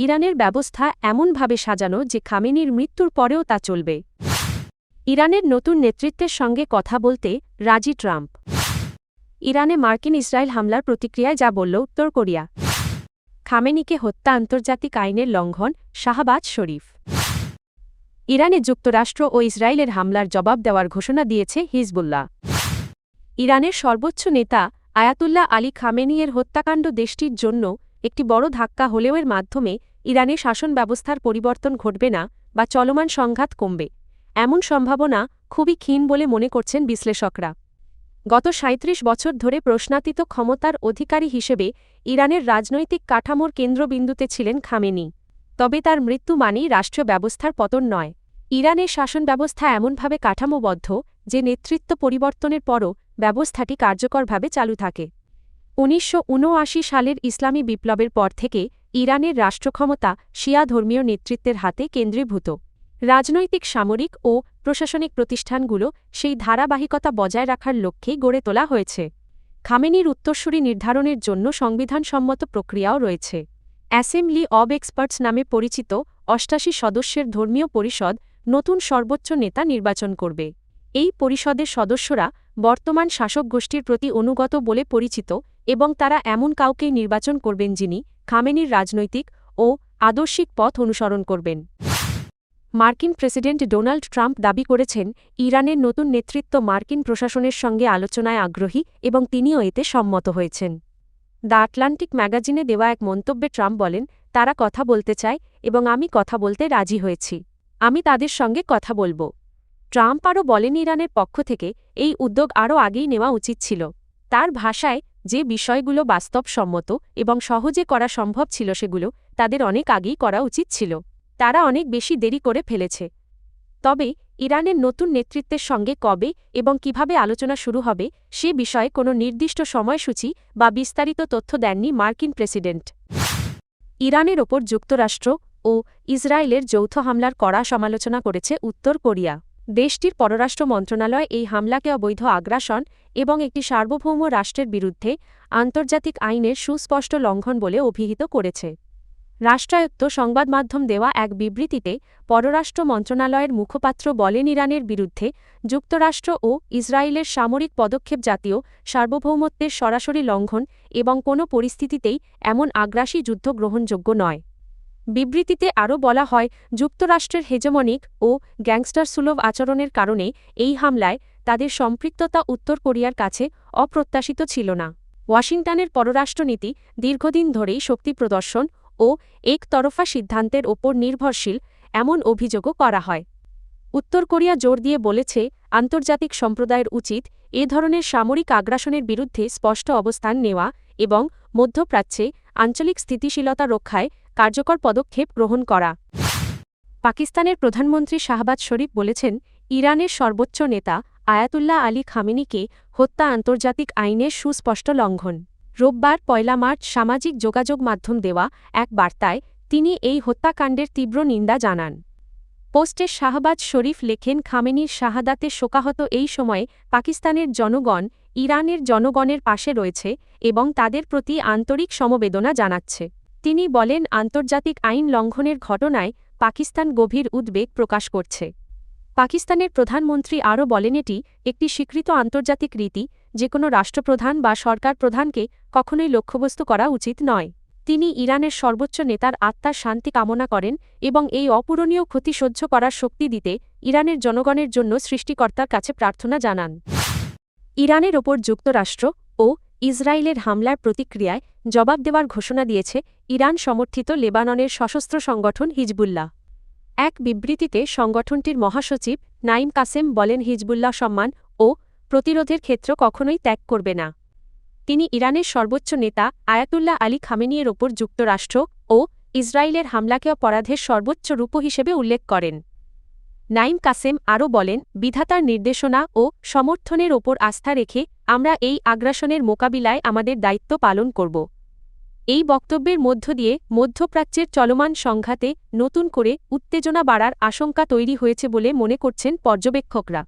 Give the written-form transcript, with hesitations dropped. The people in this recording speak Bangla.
ইরানের ব্যবস্থা এমনভাবে সাজানো যে খামেনির মৃত্যুর পরেও তা চলবে। ইরানের নতুন নেতৃত্বের সঙ্গে কথা বলতে রাজি ট্রাম্প। ইরানে মার্কিন ইসরায়েল হামলার প্রতিক্রিয়ায় যা বলল উত্তর কোরিয়া। খামেনিকে হত্যা আন্তর্জাতিক আইনের লঙ্ঘন, শাহবাজ শরীফ। ইরানে যুক্তরাষ্ট্র ও ইসরায়েলের হামলার জবাব দেওয়ার ঘোষণা দিয়েছে হিজবুল্লাহ। ইরানের সর্বোচ্চ নেতা আয়াতুল্লাহ আলী খামেনি-এর হত্যাকাণ্ড দেশটির জন্য একটি বড় ধাক্কা হলেও এর মাধ্যমে ইরানে শাসন ব্যবস্থার পরিবর্তন ঘটবে না বা চলমান সংঘাত কমবে, এমন সম্ভাবনা খুবই ক্ষীণ বলে মনে করছেন বিশ্লেষকরা। গত ৩৭ বছর ধরে প্রশ্নাতীত ক্ষমতার অধিকারী হিসেবে ইরানের রাজনৈতিক কাঠামোর কেন্দ্রবিন্দুতে ছিলেন খামেনি। তবে তার মৃত্যু মানেই রাষ্ট্রীয় ব্যবস্থার পতন নয়। ইরানের শাসন ব্যবস্থা এমনভাবে কাঠামোবদ্ধ যে নেতৃত্ব পরিবর্তনের পরও ব্যবস্থাটি কার্যকরভাবে চালু থাকে। ১৯৭৯ সালের ইসলামী বিপ্লবের পর থেকে ইরানের রাষ্ট্রক্ষমতা শিয়া ধর্মীয় নেতৃত্বের হাতে কেন্দ্রীভূত। রাজনৈতিক, সামরিক ও প্রশাসনিক প্রতিষ্ঠানগুলো সেই ধারাবাহিকতা বজায় রাখার লক্ষ্যেই গড়ে তোলা হয়েছে। খামেনির উত্তরসূরি নির্ধারণের জন্য সংবিধানসম্মত প্রক্রিয়াও রয়েছে। অ্যাসেম্বলি অব এক্সপার্টস নামে পরিচিত ৮৮ সদস্যের ধর্মীয় পরিষদ নতুন সর্বোচ্চ নেতা নির্বাচন করবে। এই পরিষদের সদস্যরা বর্তমান শাসক গোষ্ঠীর প্রতি অনুগত বলে পরিচিত এবং তারা এমন কাউকেই নির্বাচন করবেন যিনি খামেনির রাজনৈতিক ও আদর্শিক পথ অনুসরণ করবেন। মার্কিন প্রেসিডেন্ট ডোনাল্ড ট্রাম্প দাবি করেছেন, ইরানের নতুন নেতৃত্ব মার্কিন প্রশাসনের সঙ্গে আলোচনায় আগ্রহী এবং তিনিও এতে সম্মত হয়েছেন। দ্য আটলান্টিক ম্যাগাজিনে দেওয়া এক মন্তব্যে ট্রাম্প বলেন, তারা কথা বলতে চায় এবং আমি কথা বলতে রাজি হয়েছি। আমি তাদের সঙ্গে কথা বলব। ট্রাম্প আরও বলেন, ইরানের পক্ষ থেকে এই উদ্যোগ আরও আগেই নেওয়া উচিত ছিল। তার ভাষায়, যে বিষয়গুলো বাস্তবসম্মত এবং সহজে করা সম্ভব ছিল সেগুলো তাদের অনেক আগেই করা উচিত ছিল। তারা অনেক বেশি দেরি করে ফেলেছে। তবে ইরানের নতুন নেতৃত্বের সঙ্গে কবে এবং কিভাবে আলোচনা শুরু হবে সে বিষয়ে কোনো নির্দিষ্ট সময়সূচি বা বিস্তারিত তথ্য দেননি মার্কিন প্রেসিডেন্ট। ইরানের ওপর যুক্তরাষ্ট্র ও ইসরায়েলের যৌথ হামলার কড়া সমালোচনা করেছে উত্তর কোরিয়া। দেশটির পররাষ্ট্র মন্ত্রণালয় এই হামলাকে অবৈধ আগ্রাসন এবং একটি সার্বভৌম রাষ্ট্রের বিরুদ্ধে আন্তর্জাতিক আইনের সুস্পষ্ট লঙ্ঘন বলে অভিহিত করেছে। রাষ্ট্রায়ত্ত সংবাদ মাধ্যম দেওয়া এক বিবৃতিতে পররাষ্ট্র মন্ত্রণালয়ের মুখপাত্র বলেন, ইরানের বিরুদ্ধে যুক্তরাষ্ট্র ও ইসরায়েলের সামরিক পদক্ষেপ জাতীয় সার্বভৌমত্বের সরাসরি লঙ্ঘন এবং কোনো পরিস্থিতিতেই এমন আগ্রাসী যুদ্ধ গ্রহণযোগ্য নয়। বিবৃতিতে আরও বলা হয়, যুক্তরাষ্ট্রের হেজমনিক ও গ্যাংস্টারসুলভ আচরণের কারণে এই হামলায় তাদের সম্পৃক্ততা উত্তর কোরিয়ার কাছে অপ্রত্যাশিত ছিল না। ওয়াশিংটনের পররাষ্ট্রনীতি দীর্ঘদিন ধরেই শক্তি প্রদর্শন ও একতরফা সিদ্ধান্তের ওপর নির্ভরশীল, এমন অভিযোগও করা হয়। উত্তর কোরিয়া জোর দিয়ে বলেছে, আন্তর্জাতিক সম্প্রদায়ের উচিত এ ধরনের সামরিক আগ্রাসনের বিরুদ্ধে স্পষ্ট অবস্থান নেওয়া এবং মধ্যপ্রাচ্যে আঞ্চলিক স্থিতিশীলতা রক্ষায় কার্যকর পদক্ষেপ গ্রহণ করা। পাকিস্তানের প্রধানমন্ত্রী শাহবাজ শরীফ বলেছেন, ইরানের সর্বোচ্চ নেতা আয়াতুল্লাহ আলী খামেনিকে হত্যা আন্তর্জাতিক আইনের সুস্পষ্ট লঙ্ঘন। রোববার ১ মার্চ সামাজিক যোগাযোগ মাধ্যম দেওয়া এক বার্তায় তিনি এই হত্যাকাণ্ডের তীব্র নিন্দা জানান। পোস্টে শাহবাজ শরীফ লেখেন, খামেনির শাহাদাতে শোকাহত এই সময়ে পাকিস্তানের জনগণ ইরানের জনগণের পাশে রয়েছে এবং তাদের প্রতি আন্তরিক সমবেদনা জানাচ্ছে। তিনি বলেন, আন্তর্জাতিক আইন লঙ্ঘনের ঘটনায় পাকিস্তান গভীর উদ্বেগ প্রকাশ করছে। পাকিস্তানের প্রধানমন্ত্রী আরও বলেন, এটি একটি স্বীকৃত আন্তর্জাতিক রীতি, যে কোনো রাষ্ট্রপ্রধান বা সরকার প্রধানকে কখনোই লক্ষ্যবস্তু করা উচিত নয়। তিনি ইরানের সর্বোচ্চ নেতার আত্মার শান্তি কামনা করেন এবং এই অপূরণীয় ক্ষতি সহ্য করার শক্তি দিতে ইরানের জনগণের জন্য সৃষ্টিকর্তার কাছে প্রার্থনা জানান। ইরানের ওপর যুক্তরাষ্ট্র ও ইসরায়েলের হামলার প্রতিক্রিয়ায় জবাব দেওয়ার ঘোষণা দিয়েছে ইরান সমর্থিত লেবাননের সশস্ত্র সংগঠন হিজবুল্লাহ। এক বিবৃতিতে সংগঠনটির মহাসচিব নাইম কাসেম বলেন, হিজবুল্লাহ সম্মান ও প্রতিরোধের ক্ষেত্র কখনোই ত্যাগ করবে না। তিনি ইরানের সর্বোচ্চ নেতা আয়াতুল্লাহ আলী খামেনি-এর ওপর যুক্তরাষ্ট্র ও ইসরায়েলের হামলাকে অপরাধের সর্বোচ্চ রূপ হিসেবে উল্লেখ করেন। নাইম কাসেম আরও বলেন, বিধাতার নির্দেশনা ও সমর্থনের ওপর আস্থা রেখে আমরা এই আগ্রাসনের মোকাবিলায় আমাদের দায়িত্ব পালন করব। এই বক্তব্যের মধ্য দিয়ে মধ্যপ্রাচ্যের চলমান সংঘাতে নতুন করে উত্তেজনা বাড়ার আশঙ্কা তৈরি হয়েছে বলে মনে করছেন পর্যবেক্ষকরা।